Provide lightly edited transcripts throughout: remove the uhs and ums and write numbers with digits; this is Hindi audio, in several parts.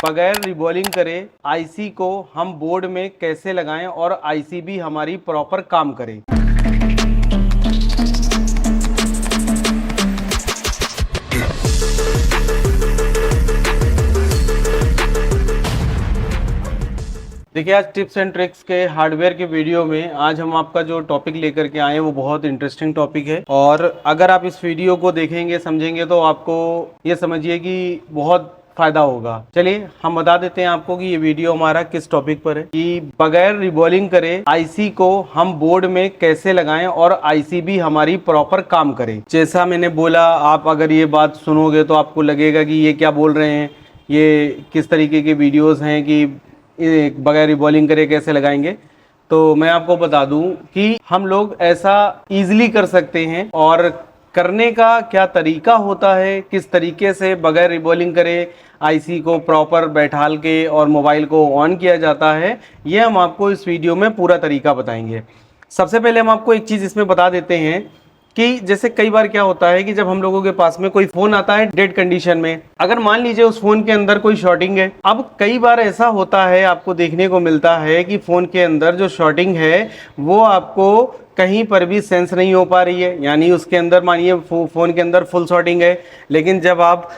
बगैर रिबॉलिंग करे आईसी को हम बोर्ड में कैसे लगाएं और आईसी भी हमारी प्रॉपर काम करे। देखिए, आज टिप्स एंड ट्रिक्स के हार्डवेयर के वीडियो में आज हम आपका जो टॉपिक लेकर के आए हैं वो बहुत इंटरेस्टिंग टॉपिक है। और अगर आप इस वीडियो को देखेंगे, समझेंगे तो आपको ये समझिए कि बहुत फायदा होगा। चलिए हम बता देते हैं आपको कि ये वीडियो हमारा किस टॉपिक पर है कि बगैर रिबॉलिंग करे आईसी को हम बोर्ड में कैसे लगाएं और आईसी भी हमारी प्रॉपर काम करे। जैसा मैंने बोला, आप अगर ये बात सुनोगे तो आपको लगेगा कि ये क्या बोल रहे हैं, ये किस तरीके के वीडियोस हैं कि बगैर रिबॉलिंग करे कैसे लगाएंगे। तो मैं आपको बता दूं कि हम लोग ऐसा इजीली कर सकते हैं और करने का क्या तरीका होता है, किस तरीके से बगैर रिबॉलिंग करे आईसी को प्रॉपर बैठाल के और मोबाइल को ऑन किया जाता है, ये हम आपको इस वीडियो में पूरा तरीका बताएंगे। सबसे पहले हम आपको एक चीज़ इसमें बता देते हैं कि जैसे कई बार क्या होता है कि जब हम लोगों के पास में कोई फोन आता है डेड कंडीशन में, अगर मान लीजिए उस फोन के अंदर कोई शॉर्टिंग है। अब कई बार ऐसा होता है, आपको देखने को मिलता है कि फोन के अंदर जो शॉर्टिंग है वो आपको कहीं पर भी सेंस नहीं हो पा रही है। यानी उसके अंदर मानिए फोन के अंदर फुल शॉर्टिंग है, लेकिन जब आप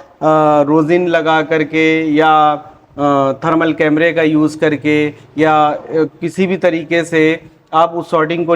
रोजिन लगा करके या थर्मल कैमरे का यूज़ करके या किसी भी तरीके से आप उस शॉर्टिंग को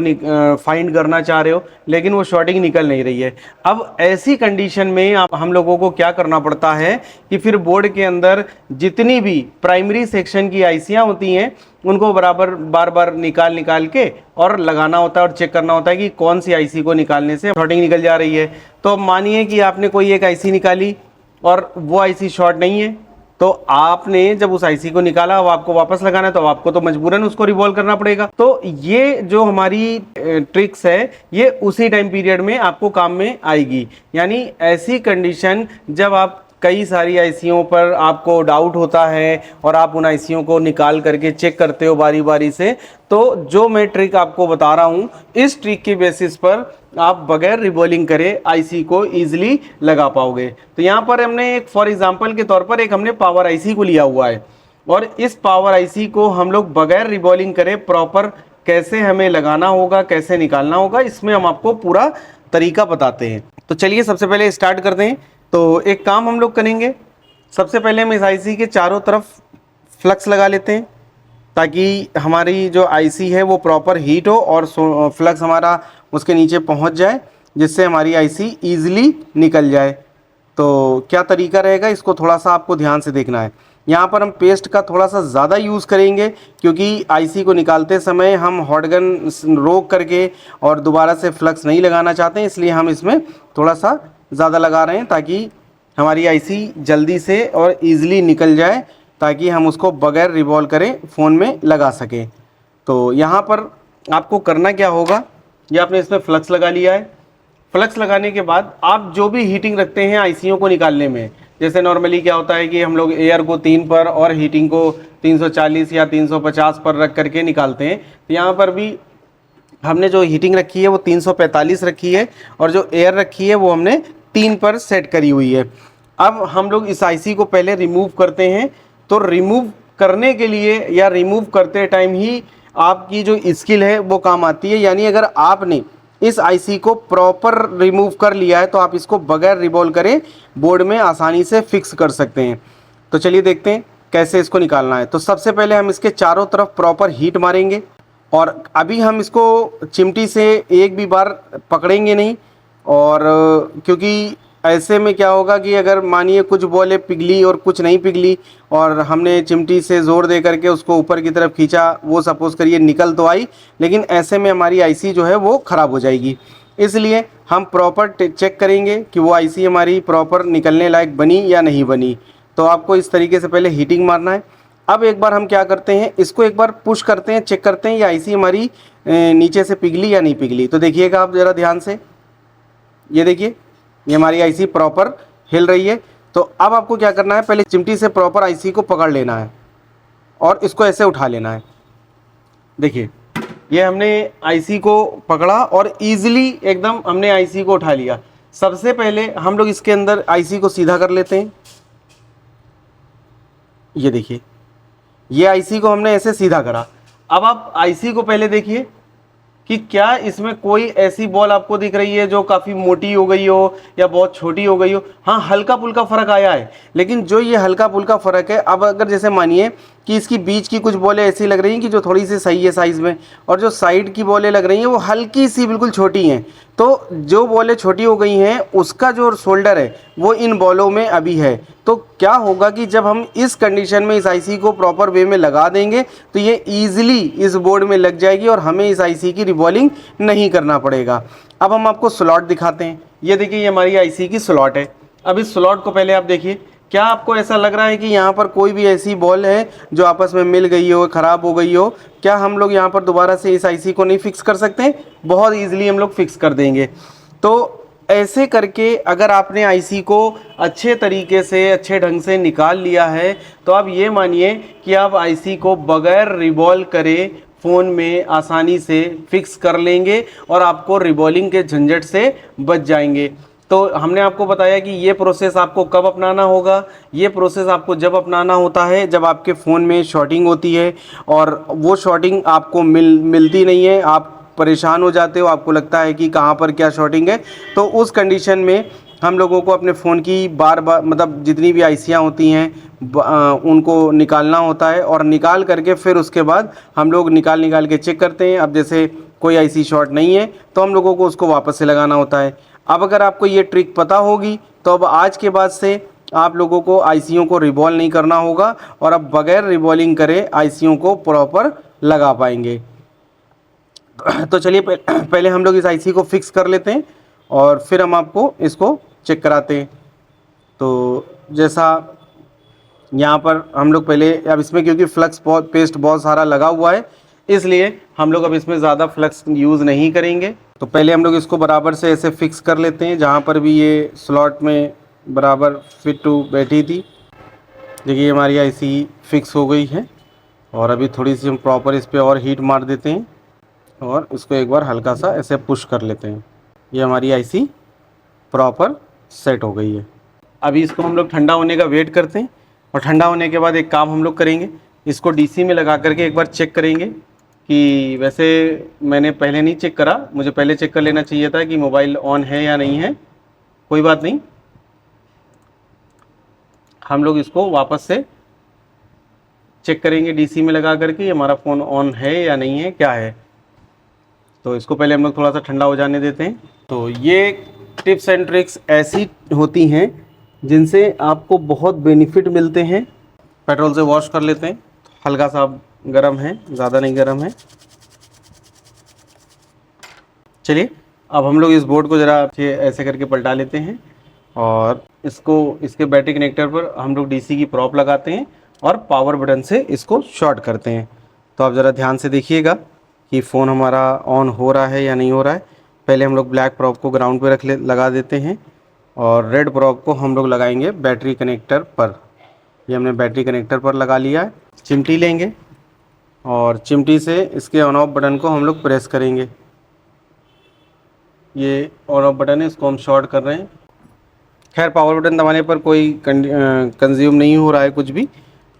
फाइंड करना चाह रहे हो, लेकिन वो शॉर्टिंग निकल नहीं रही है। अब ऐसी कंडीशन में हम लोगों को क्या करना पड़ता है कि फिर बोर्ड के अंदर जितनी भी प्राइमरी सेक्शन की आईसियाँ होती हैं उनको बराबर बार बार निकाल के और लगाना होता है और चेक करना होता है कि कौन सी आईसी को निकालने से शॉर्टिंग निकल जा रही है। तो मानिए कि आपने कोई एक आईसी निकाली और वो आईसी शॉर्ट नहीं है, तो आपने जब उस आईसी को निकाला, अब आपको वापस लगाना है तो आपको तो मजबूरन उसको रिवॉल्व करना पड़ेगा। तो ये जो हमारी ट्रिक्स है ये उसी टाइम पीरियड में आपको काम में आएगी। यानी ऐसी कंडीशन जब आप कई सारी आईसीयों पर आपको डाउट होता है और आप उन आईसीयों को निकाल करके चेक करते हो बारी बारी से, तो जो मैं ट्रिक आपको बता रहा हूँ इस ट्रिक की बेसिस पर आप बगैर रिबॉलिंग करे आईसी को इजीली लगा पाओगे। तो यहाँ पर हमने एक फॉर एग्जांपल के तौर पर हमने पावर आईसी को लिया हुआ है और इस पावर आईसी को हम लोग बगैर रिबॉलिंग करे प्रॉपर कैसे हमें लगाना होगा, कैसे निकालना होगा, इसमें हम आपको पूरा तरीका बताते हैं। तो चलिए सबसे पहले स्टार्ट करते हैं। तो एक काम हम लोग करेंगे, सबसे पहले हम इस आईसी के चारों तरफ फ्लक्स लगा लेते हैं ताकि हमारी जो आईसी है वो प्रॉपर हीट हो और फ्लक्स हमारा उसके नीचे पहुंच जाए, जिससे हमारी आईसी ईजिली निकल जाए। तो क्या तरीका रहेगा, इसको थोड़ा सा आपको ध्यान से देखना है। यहाँ पर हम पेस्ट का थोड़ा सा ज़्यादा यूज़ करेंगे क्योंकि आईसी को निकालते समय हम हॉट गन रोक करके और दोबारा से फ्लक्स नहीं लगाना चाहते हैं, इसलिए हम इसमें थोड़ा सा ज़्यादा लगा रहे हैं ताकि हमारी आईसी जल्दी से और ईज़िली निकल जाए, ताकि हम उसको बगैर रिवॉल्व करें फ़ोन में लगा सकें। तो यहाँ पर आपको करना क्या होगा, ये आपने इसमें फ्लक्स लगा लिया है। फ्लक्स लगाने के बाद आप जो भी हीटिंग रखते हैं आईसीयों को निकालने में, जैसे नॉर्मली क्या होता है कि हम लोग एयर को 3 पर और हीटिंग को 340 या 350 पर रख करके निकालते हैं। तो यहाँ पर भी हमने जो हीटिंग रखी है वो 345 रखी है और जो एयर रखी है वो हमने 3 पर सेट करी हुई है। अब हम लोग इस आईसी को पहले रिमूव करते हैं। तो रिमूव करने के लिए या रिमूव करते टाइम ही आपकी जो स्किल है वो काम आती है। यानी अगर आपने इस आईसी को प्रॉपर रिमूव कर लिया है तो आप इसको बगैर रिवॉल्व करे बोर्ड में आसानी से फिक्स कर सकते हैं। तो चलिए देखते हैं कैसे इसको निकालना है। तो सबसे पहले हम इसके चारों तरफ प्रॉपर हीट मारेंगे और अभी हम इसको चिमटी से एक भी बार पकड़ेंगे नहीं, और क्योंकि ऐसे में क्या होगा कि अगर मानिए कुछ बॉलें पिघली और कुछ नहीं पिघली और हमने चिमटी से ज़ोर दे करके उसको ऊपर की तरफ खींचा, वो सपोज़ करिए निकल तो आई, लेकिन ऐसे में हमारी आईसी जो है वो ख़राब हो जाएगी। इसलिए हम प्रॉपर चेक करेंगे कि वो आईसी हमारी प्रॉपर निकलने लायक बनी या नहीं बनी। तो आपको इस तरीके से पहले हीटिंग मारना है। अब एक बार हम क्या करते हैं, इसको एक बार पुश करते हैं, चेक करते हैं ये आईसी हमारी नीचे से पिघली या नहीं पिघली। तो देखिएगा आप ज़रा ध्यान से, ये देखिए ये हमारी आईसी प्रॉपर हिल रही है। तो अब आपको क्या करना है, पहले चिमटी से प्रॉपर आईसी को पकड़ लेना है और इसको ऐसे उठा लेना है। देखिए ये हमने आईसी को पकड़ा और इजीली एकदम हमने आईसी को उठा लिया। सबसे पहले हम लोग इसके अंदर आईसी को सीधा कर लेते हैं ये देखिए, ये आईसी को हमने ऐसे सीधा करा। अब आप आईसी को पहले देखिए कि क्या इसमें कोई ऐसी बॉल आपको दिख रही है जो काफ़ी मोटी हो गई हो या बहुत छोटी हो गई हो। हाँ, हल्का फुल्का फ़र्क आया है, लेकिन जो ये हल्का फुल्का फ़र्क है, अब अगर जैसे मानिए कि इसकी बीच की कुछ बॉलें ऐसी लग रही हैं कि जो थोड़ी सी सही है साइज़ में, और जो साइड की बॉलें लग रही हैं वो हल्की सी बिल्कुल छोटी हैं। तो जो बॉलें छोटी हो गई हैं उसका जो शोल्डर है वो इन बॉलों में अभी है। तो क्या होगा कि जब हम इस कंडीशन में इस आईसी को प्रॉपर वे में लगा देंगे तो ये ईजिली इस बोर्ड में लग जाएगी और हमें इस आईसी की रिबॉलिंग नहीं करना पड़ेगा। अब हम आपको स्लॉट दिखाते हैं। ये देखिए, ये हमारी आईसी की स्लॉट है। अब इस स्लॉट को पहले आप देखिए, क्या आपको ऐसा लग रहा है कि यहाँ पर कोई भी ऐसी बॉल है जो आपस में मिल गई हो, ख़राब हो गई हो? क्या हम लोग यहाँ पर दोबारा से इस आईसी को नहीं फिक्स कर सकते? बहुत ईजिली हम लोग फिक्स कर देंगे। तो ऐसे करके अगर आपने आईसी को अच्छे तरीके से, अच्छे ढंग से निकाल लिया है, तो आप ये मानिए कि आप आईसी को बगैर रिबॉल्व करे फ़ोन में आसानी से फिक्स कर लेंगे और आपको रिबॉलिंग के झंझट से बच जाएंगे। तो हमने आपको बताया कि ये प्रोसेस आपको कब अपनाना होगा। ये प्रोसेस आपको जब अपनाना होता है जब आपके फ़ोन में शॉर्टिंग होती है और वो शॉर्टिंग आपको मिलती नहीं है, आप परेशान हो जाते हो, आपको लगता है कि कहाँ पर क्या शॉर्टिंग है। तो उस कंडीशन में हम लोगों को अपने फ़ोन की बार बार, मतलब जितनी भी आईसियाँ होती हैं उनको निकालना होता है, और निकाल करके फिर उसके बाद हम लोग निकाल के चेक करते हैं। अब जैसे कोई आईसी शॉर्ट नहीं है तो हम लोगों को उसको वापस से लगाना होता है। अब अगर आपको ये ट्रिक पता होगी तो अब आज के बाद से आप लोगों को आईसीयों को रिबॉल नहीं करना होगा और अब बगैर रिबॉलिंग करे आईसीयों को प्रॉपर लगा पाएंगे। तो चलिए पहले हम लोग इस आईसी को फिक्स कर लेते हैं और फिर हम आपको इसको चेक कराते हैं। तो जैसा यहाँ पर हम लोग पहले, अब इसमें क्योंकि फ्लक्स पेस्ट बहुत सारा लगा हुआ है इसलिए हम लोग अब इसमें ज़्यादा फ्लक्स यूज़ नहीं करेंगे। तो पहले हम लोग इसको बराबर से ऐसे फिक्स कर लेते हैं जहाँ पर भी ये स्लॉट में बराबर फिट टू बैठी थी। देखिए हमारी आईसी फिक्स हो गई है और अभी थोड़ी सी हम प्रॉपर इस पर और हीट मार देते हैं और इसको एक बार हल्का सा ऐसे पुश कर लेते हैं। ये हमारी आईसी प्रॉपर सेट हो गई है। अभी इसको हम लोग ठंडा होने का वेट करते हैं और ठंडा होने के बाद एक काम हम लोग करेंगे, इसको डीसी में लगा करके एक बार चेक करेंगे कि, वैसे मैंने पहले नहीं चेक करा, मुझे पहले चेक कर लेना चाहिए था कि मोबाइल ऑन है या नहीं है। कोई बात नहीं, हम लोग इसको वापस से चेक करेंगे डीसी में लगा करके हमारा फ़ोन ऑन है या नहीं है, क्या है। तो इसको पहले हम लोग थोड़ा सा ठंडा हो जाने देते हैं। तो ये टिप्स एंड ट्रिक्स ऐसी होती हैं जिनसे आपको बहुत बेनिफिट मिलते हैं। पेट्रोल से वॉश कर लेते हैं, हल्का सा गर्म है, ज़्यादा नहीं गर्म है। चलिए अब हम लोग इस बोर्ड को ज़रा ऐसे करके पलटा लेते हैं और इसको, इसके बैटरी कनेक्टर पर हम लोग डीसी की प्रॉप लगाते हैं और पावर बटन से इसको शॉर्ट करते हैं। तो आप ज़रा ध्यान से देखिएगा कि फ़ोन हमारा ऑन हो रहा है या नहीं हो रहा है। पहले हम लोग ब्लैक प्रॉप को ग्राउंड पे लगा देते हैं और रेड प्रॉप को हम लोग लगाएंगे बैटरी कनेक्टर पर। ये हमने बैटरी कनेक्टर पर लगा लिया है। चिमटी लेंगे और चिमटी से इसके ऑन ऑफ बटन को हम लोग प्रेस करेंगे। ये ऑन ऑफ बटन है, इसको हम शॉर्ट कर रहे हैं। खैर पावर बटन दबाने पर कोई कंज्यूम नहीं हो रहा है कुछ भी,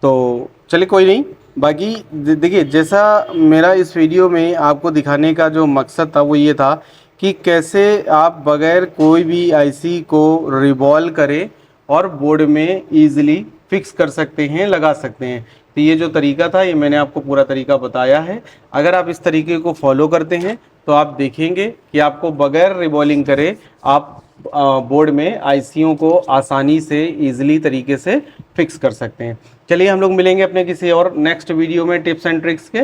तो चलिए कोई नहीं। बाकी देखिए, जैसा मेरा इस वीडियो में आपको दिखाने का जो मकसद था वो ये था कि कैसे आप बगैर कोई भी आईसी को रिबॉल्व करें और बोर्ड में ईज़िली फिक्स कर सकते हैं, लगा सकते हैं। तो ये जो तरीका था ये मैंने आपको पूरा तरीका बताया है। अगर आप इस तरीके को फॉलो करते हैं तो आप देखेंगे कि आपको बगैर रिबॉलिंग करे आप बोर्ड में आईसीयों को आसानी से ईजिली तरीके से फिक्स कर सकते हैं। चलिए हम लोग मिलेंगे अपने किसी और नेक्स्ट वीडियो में टिप्स एंड ट्रिक्स के।